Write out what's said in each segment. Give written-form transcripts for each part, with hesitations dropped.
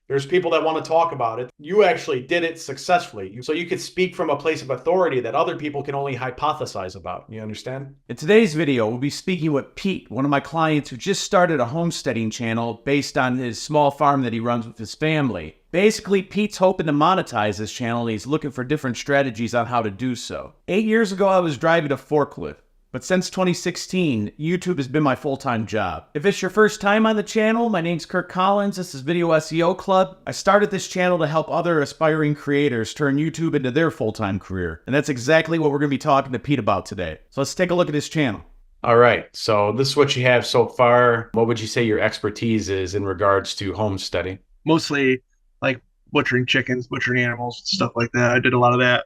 There's people that want to talk about it. You actually did it successfully. So you could speak from a place of authority that other people can only hypothesize about. You understand? In today's video, we'll be speaking with Pete, one of my clients who just started a homesteading channel based on his small farm that he runs with his family. Basically, Pete's hoping to monetize his channel and he's looking for different strategies on how to do so. 8 years ago, I was driving a forklift. But since 2016, YouTube has been my full-time job. If it's your first time on the channel, my name's Kirk Collins. This is Video SEO Club. I started this channel to help other aspiring creators turn YouTube into their full-time career. And that's exactly what we're going to be talking to Pete about today. So let's take a look at his channel. All right. So this is what you have so far. What would you say your expertise is in regards to homesteading? Mostly like butchering chickens, butchering animals, stuff like that. I did a lot of that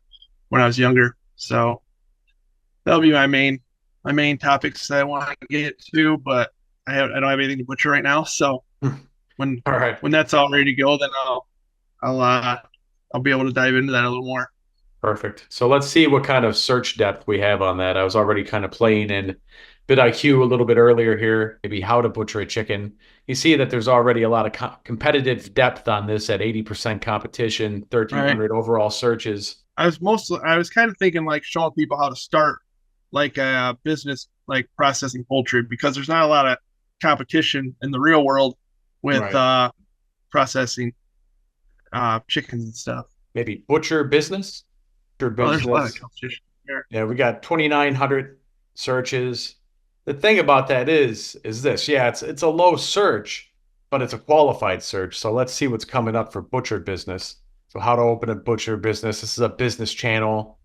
when I was younger. So that'll be my main topics that I want to get to, but I don't have anything to butcher right now. So when that's all ready to go, then I'll be able to dive into that a little more. Perfect. So let's see what kind of search depth we have on that. I was already kind of playing in VidIQ a little bit earlier here, maybe how to butcher a chicken. You see that there's already a lot of competitive depth on this at 80% competition, 1,300 overall searches. I was kind of thinking like showing people how to start like a business, like processing poultry, because there's not a lot of competition in the real world with processing chickens and stuff. Maybe butcher business. There's a lot of competition here. Yeah, we got 2,900 searches. The thing about that is this. Yeah, it's a low search, but it's a qualified search. So let's see what's coming up for butcher business. So how to open a butcher business. This is a business channel.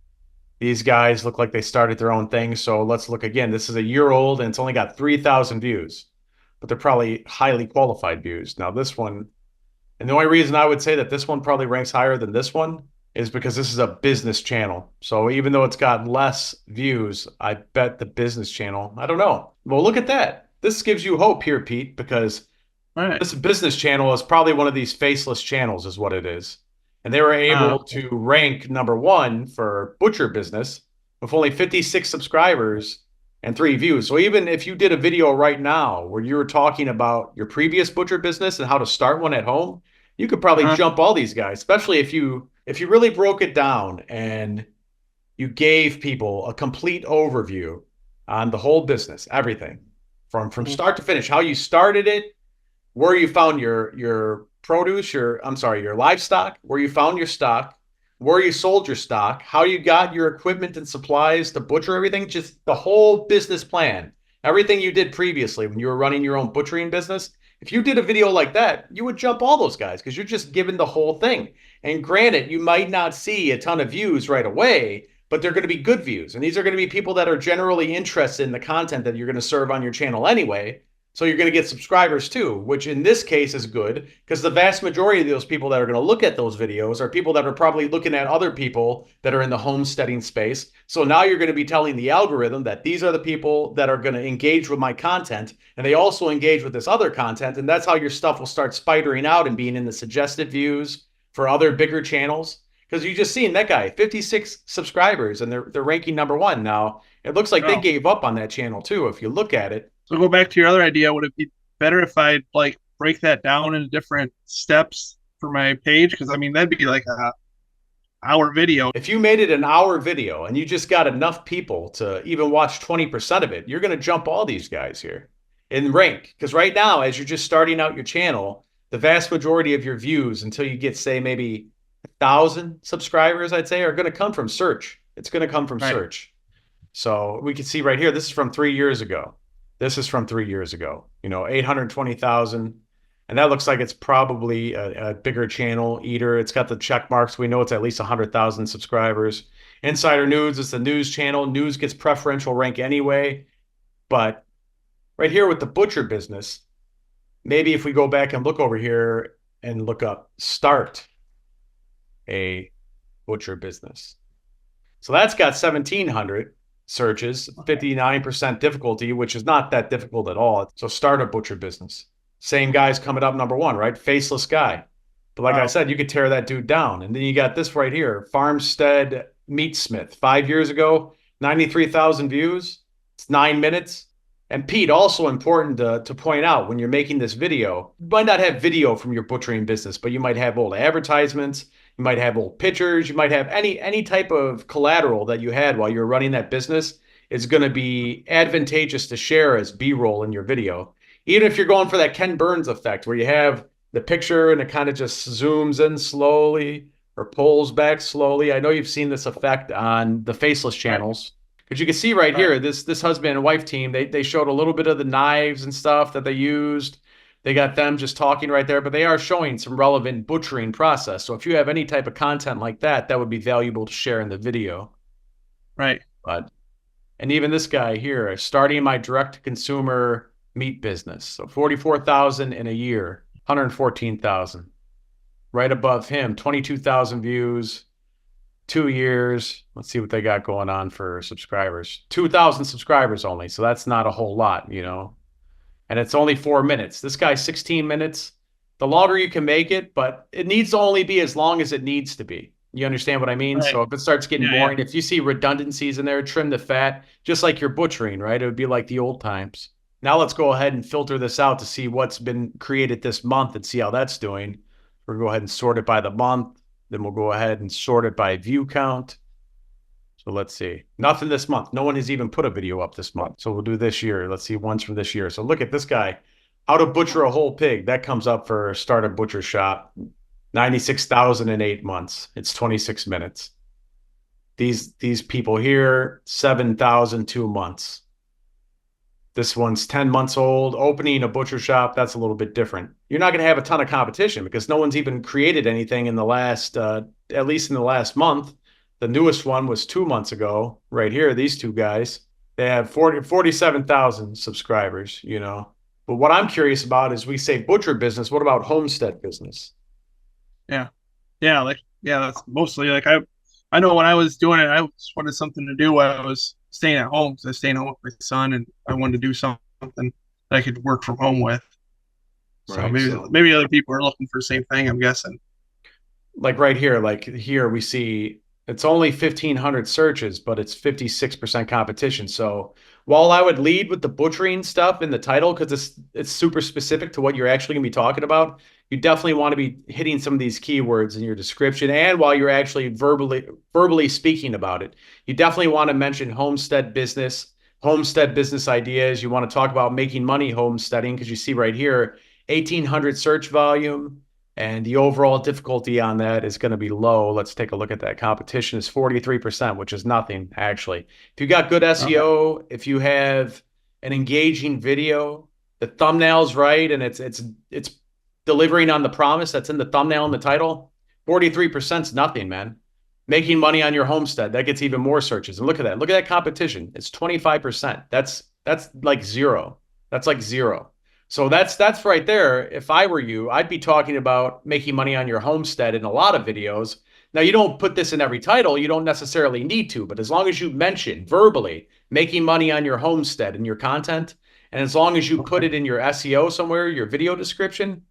These guys look like they started their own thing. So let's look again. This is a year old and it's only got 3,000 views, but they're probably highly qualified views. Now this one, and the only reason I would say that this one probably ranks higher than this one is because this is a business channel. So even though it's got less views, I bet the business channel, I don't know. Well, look at that. This gives you hope here, Pete, because this business channel is probably one of these faceless channels is what it is. And they were able to rank #1 for butcher business with only 56 subscribers and 3 views. So even if you did a video right now where you were talking about your previous butcher business and how to start one at home, you could probably jump all these guys, especially if you really broke it down and you gave people a complete overview on the whole business, everything from start to finish, how you started it, where you found your produce, your livestock, where you found your stock, where you sold your stock, how you got your equipment and supplies to butcher everything, just the whole business plan, everything you did previously when you were running your own butchering business. If you did a video like that, you would jump all those guys because you're just given the whole thing. And granted, you might not see a ton of views right away, but they're going to be good views. And these are going to be people that are generally interested in the content that you're going to serve on your channel anyway. So you're going to get subscribers too, which in this case is good because the vast majority of those people that are going to look at those videos are people that are probably looking at other people that are in the homesteading space. So now you're going to be telling the algorithm that these are the people that are going to engage with my content, and they also engage with this other content, and that's how your stuff will start spidering out and being in the suggested views for other bigger channels. Because you just seen that guy, 56 subscribers, and they're ranking #1 now. It looks like they gave up on that channel too, if you look at it. So go back to your other idea. Would it be better if I like break that down into different steps for my page? Because I mean, that'd be like a hour video. If you made it an hour video and you just got enough people to even watch 20% of it, you're going to jump all these guys here in rank. Because right now, as you're just starting out your channel, the vast majority of your views until you get, say, maybe 1,000 subscribers, I'd say, are going to come from search. It's going to come from search. So we can see right here, this is from 3 years ago. This is from 3 years ago, 820,000. And that looks like it's probably a bigger channel, Eater. It's got the check marks. We know it's at least 100,000 subscribers. Insider News is the news channel. News gets preferential rank anyway. But right here with the butcher business, maybe if we go back and look over here and look up start a butcher business. So that's got 1,700. Searches, 59% difficulty, which is not that difficult at all. So start a butcher business. Same guy's coming up #1, right? Faceless guy. But like I said, you could tear that dude down. And then you got this right here, Farmstead Meatsmith. 5 years ago, 93,000 views. It's 9 minutes. And Pete, also important to point out when you're making this video, you might not have video from your butchering business, but you might have old advertisements, you might have old pictures, you might have any type of collateral that you had while you were running that business is going to be advantageous to share as B-roll in your video. Even if you're going for that Ken Burns effect where you have the picture and it kind of just zooms in slowly or pulls back slowly. I know you've seen this effect on the faceless channels. Because you can see right here, this husband and wife team, they showed a little bit of the knives and stuff that they used. They got them just talking right there, but they are showing some relevant butchering process. So if you have any type of content like that, that would be valuable to share in the video. Right. And even this guy here, starting my direct-to-consumer meat business. So 44,000 in a year, 114,000. Right above him, 22,000 views. 2 years. Let's see what they got going on for subscribers. 2,000 subscribers only. So that's not a whole lot, you know. And it's only 4 minutes. This guy's 16 minutes. The longer you can make it, but it needs to only be as long as it needs to be. You understand what I mean? Right. So if it starts getting boring, if you see redundancies in there, trim the fat, just like you're butchering, right? It would be like the old times. Now let's go ahead and filter this out to see what's been created this month and see how that's doing. We'll go ahead and sort it by the month. Then we'll go ahead and sort it by view count. So let's see. Nothing this month. No one has even put a video up this month. So we'll do this year. Let's see ones from this year. So look at this guy. How to butcher a whole pig. That comes up for start a butcher shop. 96,000 in 8 months. It's 26 minutes. These people here, 7,000 2 months. This one's 10 months old. Opening a butcher shop, that's a little bit different. You're not going to have a ton of competition because no one's even created anything in the last, at least in the last month. The newest one was 2 months ago, right here. These two guys, they have 47,000 subscribers, you know. But what I'm curious about is we say butcher business. What about homestead business? Yeah. That's mostly like I know when I was doing it, I just wanted something to do while I was staying at home. So I was staying home with my son, and I wanted to do something that I could work from home with. So Right, maybe other people are looking for the same thing, I'm guessing. like right here, like here we see it's only 1,500 searches, but it's 56% competition. So while I would lead with the butchering stuff in the title because it's super specific to what you're actually going to be talking about, you definitely want to be hitting some of these keywords in your description. And while you're actually verbally speaking about it, you definitely want to mention homestead business ideas. You want to talk about making money homesteading because you see right here, 1,800 search volume. And the overall difficulty on that is going to be low. Let's take a look at that. Competition is 43%, which is nothing, actually. If you got good SEO, if you have an engaging video, the thumbnail's right, and it's delivering on the promise that's in the thumbnail and the title, 43% is nothing, man. Making money on your homestead, that gets even more searches. And look at that. Look at that competition. It's 25%. That's like zero. That's like zero. So that's right there. If I were you, I'd be talking about making money on your homestead in a lot of videos. Now, you don't put this in every title. You don't necessarily need to, but as long as you mention verbally making money on your homestead in your content, and as long as you put it in your SEO somewhere, your video description,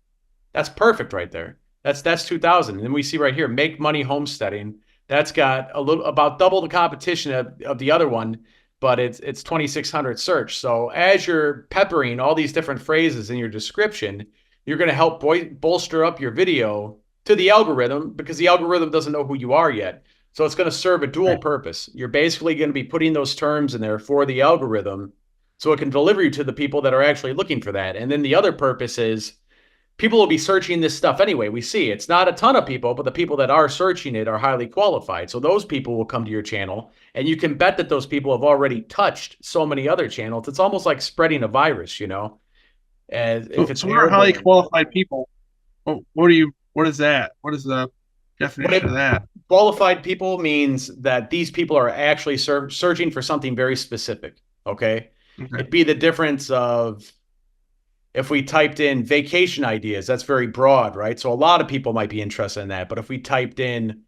that's perfect right there. That's 2,000. And then we see right here, make money homesteading. That's got about double the competition of the other one, but it's 2,600 search. So as you're peppering all these different phrases in your description, you're going to help bolster up your video to the algorithm because the algorithm doesn't know who you are yet. So it's going to serve a dual purpose. You're basically going to be putting those terms in there for the algorithm so it can deliver you to the people that are actually looking for that. And then the other purpose is people will be searching this stuff anyway. We see it's not a ton of people, but the people that are searching it are highly qualified. So those people will come to your channel, and you can bet that those people have already touched so many other channels. It's almost like spreading a virus, you know. And if it's what are highly qualified people? What is that? What is the definition of that? Qualified people means that these people are actually searching for something very specific. Okay. It'd be the difference of if we typed in vacation ideas, that's very broad, right? So a lot of people might be interested in that. But if we typed in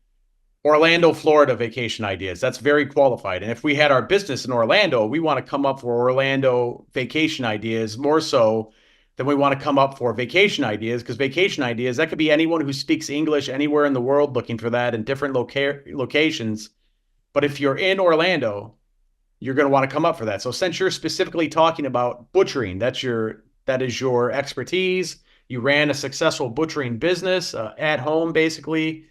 Orlando, Florida vacation ideas, that's very qualified. And if we had our business in Orlando, we want to come up for Orlando vacation ideas more so than we want to come up for vacation ideas, because vacation ideas, that could be anyone who speaks English anywhere in the world looking for that in different locations. But if you're in Orlando, you're going to want to come up for that. So since you're specifically talking about butchering, that is your expertise. You ran a successful butchering business at home, basically.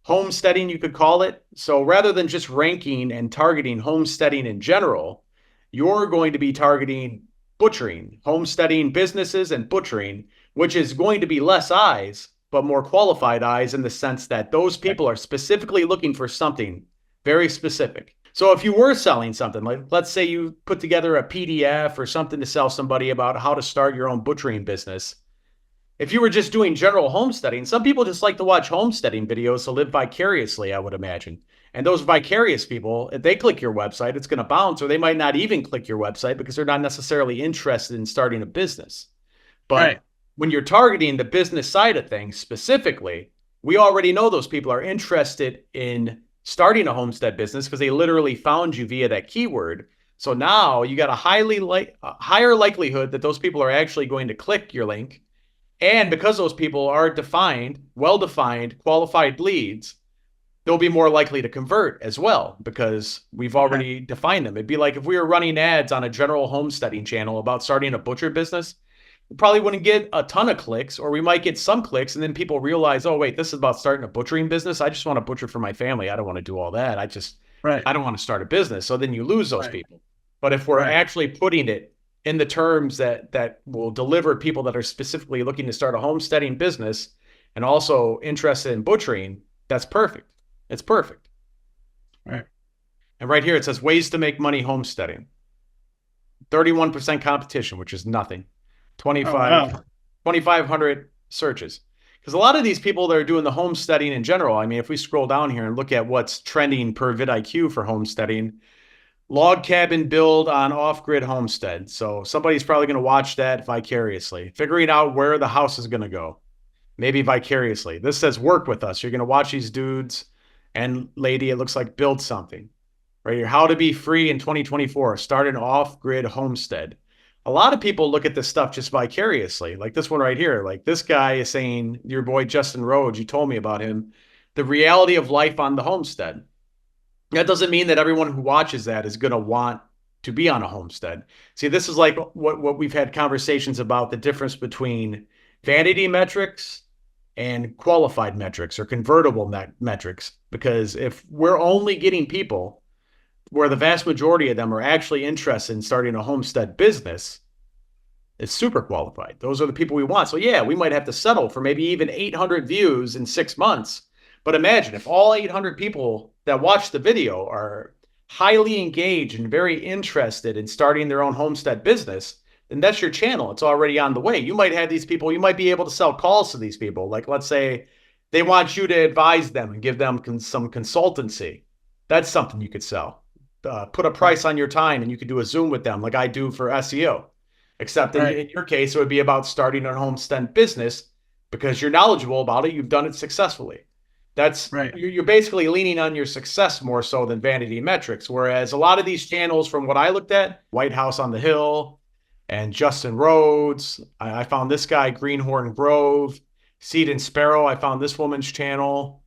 Homesteading, you could call it. So rather than just ranking and targeting homesteading in general, you're going to be targeting butchering, homesteading businesses and butchering, which is going to be less eyes, but more qualified eyes in the sense that those people are specifically looking for something very specific. So if you were selling something, like let's say you put together a PDF or something to sell somebody about how to start your own butchering business, if you were just doing general homesteading, some people just like to watch homesteading videos to live vicariously, I would imagine. And those vicarious people, if they click your website, it's going to bounce, or they might not even click your website because they're not necessarily interested in starting a business. But when you're targeting the business side of things specifically, we already know those people are interested in starting a homestead business because they literally found you via that keyword. So now you got a higher likelihood that those people are actually going to click your link. And because those people are defined, well-defined, qualified leads, they'll be more likely to convert as well because we've already defined them. It'd be like if we were running ads on a general homesteading channel about starting a butcher business, we probably wouldn't get a ton of clicks, or we might get some clicks, and then people realize, oh, wait, this is about starting a butchering business. I just want to butcher for my family. I don't want to do all that. I don't want to start a business. So then you lose those people. But if we're actually putting it in the terms that will deliver people that are specifically looking to start a homesteading business and also interested in butchering, that's perfect. It's perfect. Right. And right here, it says ways to make money homesteading. 31% competition, which is nothing. 2,500 searches. Because a lot of these people that are doing the homesteading in general, I mean, if we scroll down here and look at what's trending per VidIQ for homesteading, log cabin build on off-grid homestead. So somebody's probably going to watch that vicariously, figuring out where the house is going to go, maybe vicariously. This says work with us. You're going to watch these dudes and lady, it looks like build something. Right here, how to be free in 2024, start an off-grid homestead. A lot of people look at this stuff just vicariously, like this one right here. Like this guy is saying, your boy Justin Rhodes, you told me about him, the reality of life on the homestead. That doesn't mean that everyone who watches that is going to want to be on a homestead. See, this is like what we've had conversations about, the difference between vanity metrics and qualified metrics or convertible metrics. Because if we're only getting people where the vast majority of them are actually interested in starting a homestead business, it's super qualified. Those are the people we want. So yeah, we might have to settle for maybe even 800 views in 6 months. But imagine if all 800 people that watch the video are highly engaged and very interested in starting their own homestead business, then that's your channel. It's already on the way. You might have these people, you might be able to sell calls to these people. Like let's say they want you to advise them and give them some consultancy. That's something you could sell. Put a price on your time and you could do a Zoom with them like I do for SEO. Except in your case, it would be about starting a homestead business because you're knowledgeable about it. You've done it successfully. That's you're basically leaning on your success more so than vanity metrics. Whereas a lot of these channels, from what I looked at, White House on the Hill and Justin Rhodes, I found this guy, Greenhorn Grove, Seed and Sparrow. I found this woman's channel.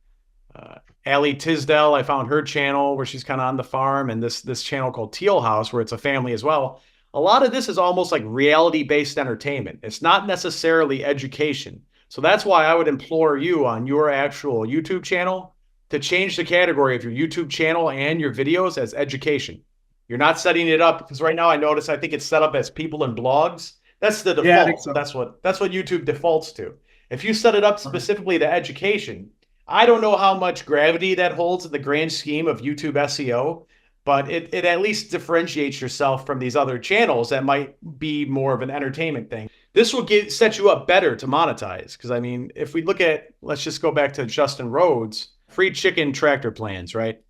Allie Tisdale, I found her channel where she's kind of on the farm, and this channel called Teal House where it's a family as well. A lot of this is almost like reality-based entertainment. It's not necessarily education. So that's why I would implore you on your actual YouTube channel to change the category of your YouTube channel and your videos as education. You're not setting it up because right now I think it's set up as people and blogs. That's the default. Yeah, I think so. That's what YouTube defaults to. If you set it up specifically to education, I don't know how much gravity that holds in the grand scheme of YouTube SEO, but it at least differentiates yourself from these other channels that might be more of an entertainment thing. This will set you up better to monetize. Because I mean, if we look at, let's just go back to Justin Rhodes, free chicken tractor plans, right?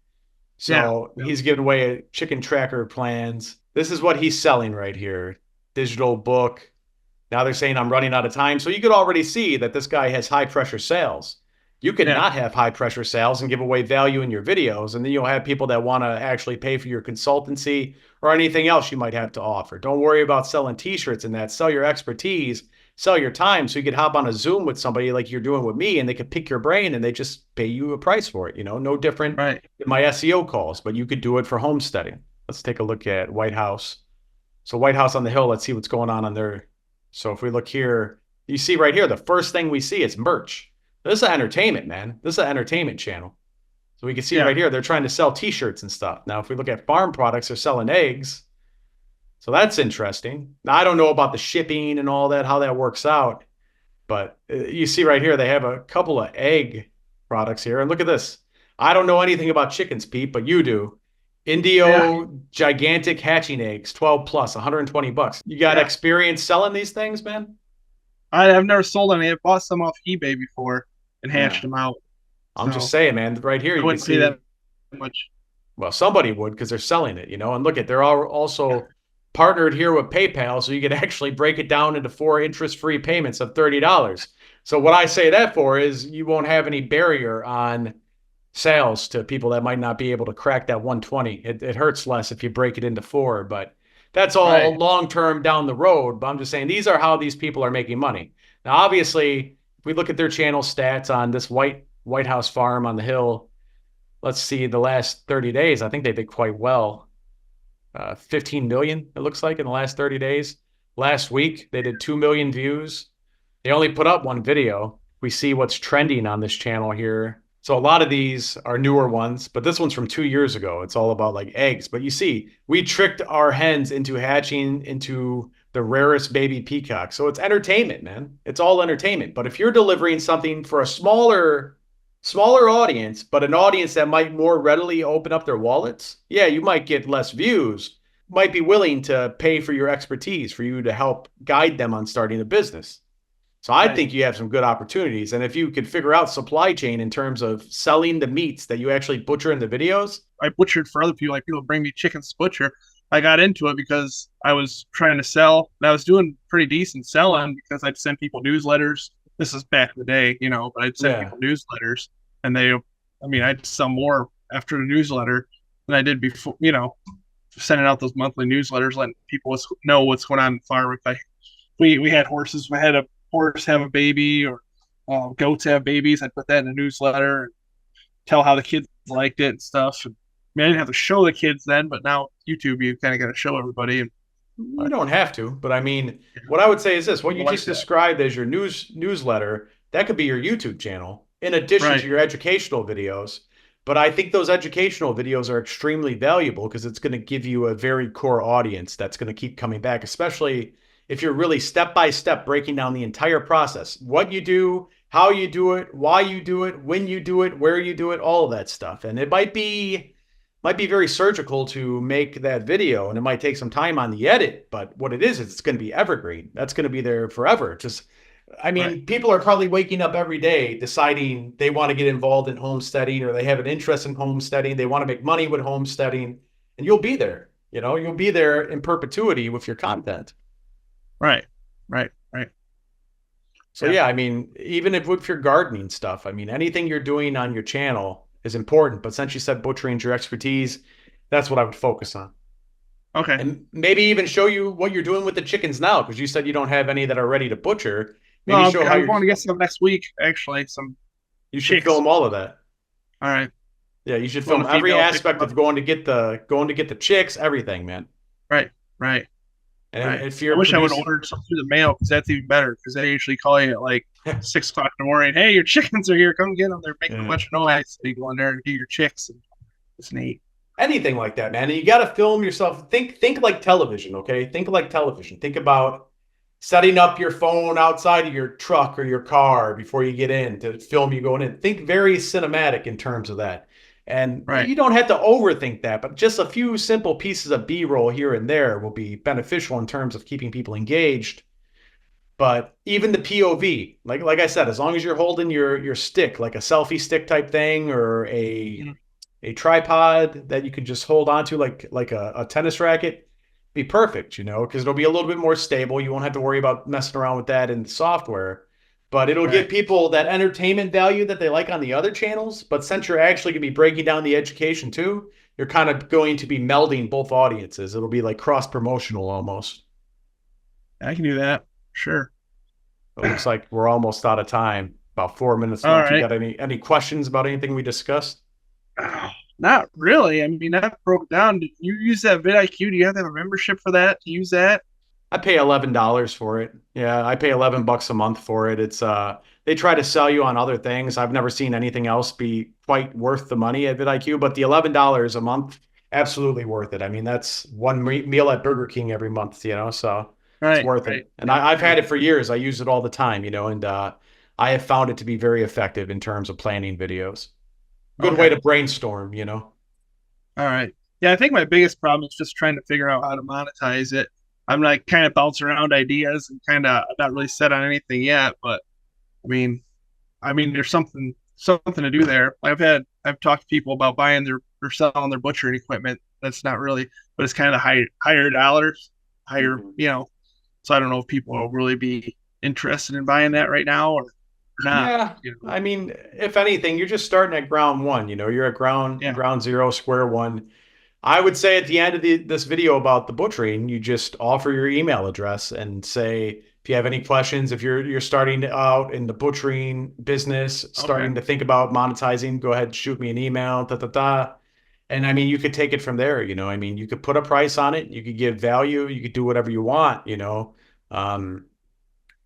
So he's giving away chicken tracker plans. This is what he's selling right here. Digital book. Now they're saying I'm running out of time. So you could already see that this guy has high pressure sales. You could not have high pressure sales and give away value in your videos. And then you'll have people that want to actually pay for your consultancy or anything else you might have to offer. Don't worry about selling t-shirts and that. Sell your expertise, sell your time so you could hop on a Zoom with somebody like you're doing with me and they could pick your brain and they just pay you a price for it. You know, no different than my SEO calls, but you could do it for homesteading. Let's take a look at White House. So White House on the Hill, let's see what's going on there. So if we look here, you see right here, the first thing we see is merch. This is entertainment, man. This is an entertainment channel. So we can see right here, they're trying to sell t-shirts and stuff. Now, if we look at farm products, they're selling eggs. So that's interesting. Now, I don't know about the shipping and all that, how that works out. But you see right here, they have a couple of egg products here. And look at this. I don't know anything about chickens, Pete, but you do. Indio gigantic hatching eggs, 12 plus, 120 bucks. You got experience selling these things, man? I've never sold any. I bought some off eBay before and hatched them out. I'm just saying, man, right here, I wouldn't see that much. Well, somebody would because they're selling it, you know. And look at, they're all also partnered here with PayPal, so you could actually break it down into 4 interest-free payments of $30. So what I say that for is you won't have any barrier on sales to people that might not be able to crack that 120. It hurts less if you break it into 4, but that's all long-term down the road. But I'm just saying these are how these people are making money. Now, obviously, if we look at their channel stats on this White House farm on the hill, let's see the last 30 days. I think they did quite well. 15 million, it looks like, in the last 30 days. Last week, they did 2 million views. They only put up 1 video. We see what's trending on this channel here. So a lot of these are newer ones, but this one's from 2 years ago. It's all about like eggs. But you see, we tricked our hens into hatching into the rarest baby peacock. So it's entertainment, man. It's all entertainment. But if you're delivering something for a smaller audience, but an audience that might more readily open up their wallets, yeah, you might get less views, might be willing to pay for your expertise for you to help guide them on starting a business. So I think you have some good opportunities. And if you could figure out supply chain in terms of selling the meats that you actually butcher in the videos. I butchered for other people. Like people bring me chickens to butcher. I got into it because I was trying to sell, and I was doing pretty decent selling because I'd send people newsletters. This is back in the day, you know, but I'd send people newsletters, and I'd sell more after the newsletter than I did before, you know, sending out those monthly newsletters, letting people know what's going on in the farm. If we had horses, we had a horse have a baby or goats have babies, I'd put that in a newsletter and tell how the kids liked it and stuff. And, I didn't have to show the kids then, but now YouTube, you kind of got to show everybody. And you don't have to, but I mean, what I would say is this: what you just described as your newsletter, that could be your YouTube channel in addition to your educational videos. But I think those educational videos are extremely valuable because it's going to give you a very core audience that's going to keep coming back, especially if you're really step by step breaking down the entire process, what you do, how you do it, why you do it, when you do it, where you do it, all of that stuff. And it might be very surgical to make that video, and it might take some time on the edit, but what it is it's going to be evergreen. That's going to be there forever. People are probably waking up every day deciding they want to get involved in homesteading, or they have an interest in homesteading. They want to make money with homesteading, and you'll be there. You know, you'll be there in perpetuity with your content. Right. So yeah, I mean, even with your gardening stuff, I mean, anything you're doing on your channel is important, but since you said butchering is your expertise, that's what I would focus on. Okay. And maybe even show you what you're doing with the chickens now, because you said you don't have any that are ready to butcher. Maybe I'm going to get some next week, actually. You should film all of that. All right. Yeah, you should film every aspect of going to get the chicks, everything, man. Right. And if you're I wish I would have ordered some through the mail, because that's even better, because they usually call you at like 6 o'clock in the morning. Hey, your chickens are here. Come get them. They're making a bunch of noise. So you go in there and get your chicks. And it's neat. Anything like that, man. And you got to film yourself. Think like television, okay? Think like television. Think about setting up your phone outside of your truck or your car before you get in to film you going in. Think very cinematic in terms of that. And you don't have to overthink that, but just a few simple pieces of B-roll here and there will be beneficial in terms of keeping people engaged. But even the POV, like I said, as long as you're holding your stick, like a selfie stick type thing, or a tripod that you can just hold onto like a tennis racket, be perfect, you know, because it'll be a little bit more stable. You won't have to worry about messing around with that in the software. But it'll give people that entertainment value that they like on the other channels. But since you're actually going to be breaking down the education too, you're kind of going to be melding both audiences. It'll be like cross-promotional almost. I can do that. Sure. It looks like we're almost out of time. About 4 minutes left. You got any questions about anything we discussed? Not really. I mean, that broke down. Did you use that VidIQ? Do you have to have a membership for that to use that? I pay $11 for it. Yeah, I pay $11 a month for it. It's they try to sell you on other things. I've never seen anything else be quite worth the money at VidIQ, but the $11 a month, absolutely worth it. I mean, that's one meal at Burger King every month, so it's Right, worth right. it. And I've had it for years. I use it all the time, and I have found it to be very effective in terms of planning videos. Good way Okay. to brainstorm. All right. Yeah, I think my biggest problem is just trying to figure out how to monetize it. I'm like kind of bouncing around ideas and kind of not really set on anything yet, but I mean, there's something to do there. I've talked to people about buying their or selling their butchering equipment. That's not really, but it's kind of higher dollars, higher, Mhm. So I don't know if people will really be interested in buying that right now or not. Yeah, I mean, if anything, you're just starting at ground one. You're at Yeah. ground zero, square one. I would say at the end of this video about the butchering, you just offer your email address and say if you have any questions, if you're starting out in the butchering business, Okay. starting to think about monetizing, go ahead and shoot me an email, da da da. And I mean, you could take it from there. I mean, you could put a price on it, you could give value, you could do whatever you want. Um,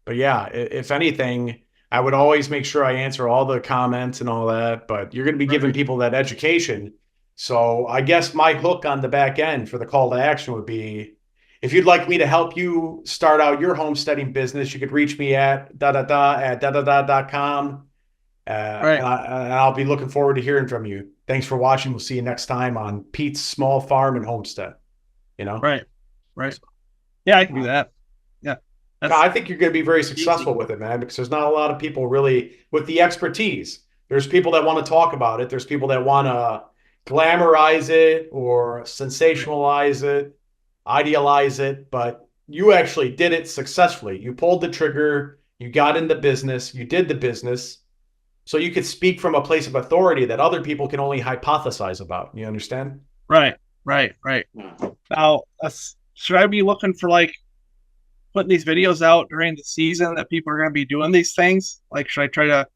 but yeah, if anything, I would always make sure I answer all the comments and all that. But you're going to be giving Right. people that education. So I guess my hook on the back end for the call to action would be if you'd like me to help you start out your homesteading business, you could reach me at da da da at da da da.com. Right. And I'll be looking forward to hearing from you. Thanks for watching. We'll see you next time on Pete's Small Farm and Homestead. You know? Right. Right. Yeah, I can do that. Yeah. No, That's I think you're going to be very easy. successful with it, man, because there's not a lot of people really with the expertise. There's people that want to talk about it. There's people that want to glamorize it or Right. sensationalize it, idealize it, but you actually did it successfully. You pulled the trigger, you got into business, you did the business, so you could speak from a place of authority that other people can only hypothesize about. You understand? Right. Right. Right. Yeah. Now, should I be looking for like putting these videos out during the season that people are going to be doing these things? Like, should I try to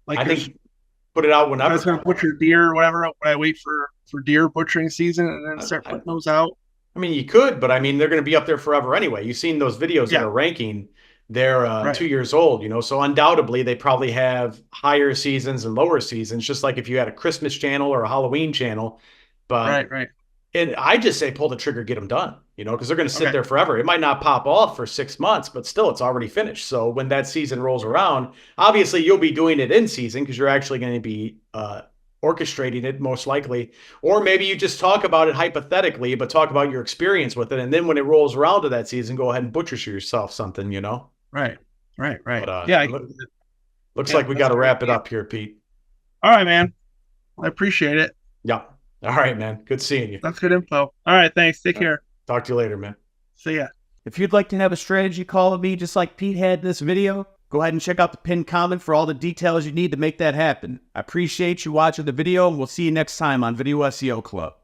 like I there's think put it out if I was going whenever. to butcher deer or whatever, would I wait for deer butchering season and then start I, putting those out? I mean, you could, but I mean, they're going to be up there forever anyway. You've seen those videos that Yeah. are ranking. They're Right. 2 years old. So undoubtedly they probably have higher seasons and lower seasons, just like if you had a Christmas channel or a Halloween channel. But Right. Right. and I just say pull the trigger, get them done, because they're going to sit Okay. there forever. It might not pop off for 6 months, but still, it's already finished. So when that season rolls around, obviously you'll be doing it in season because you're actually going to be orchestrating it most likely. Or maybe you just talk about it hypothetically, but talk about your experience with it. And then when it rolls around to that season, go ahead and butcher yourself something. Right. Right. Right. But Yeah. looks Yeah. like we That's got a to great wrap it idea. up here, Pete. All right, man. I appreciate it. Yeah. All right, man. Good seeing you. That's good info. All right. Thanks. Take care. Talk to you later, man. See ya. If you'd like to have a strategy call with me just like Pete had in this video, go ahead and check out the pinned comment for all the details you need to make that happen. I appreciate you watching the video, and we'll see you next time on Video SEO Club.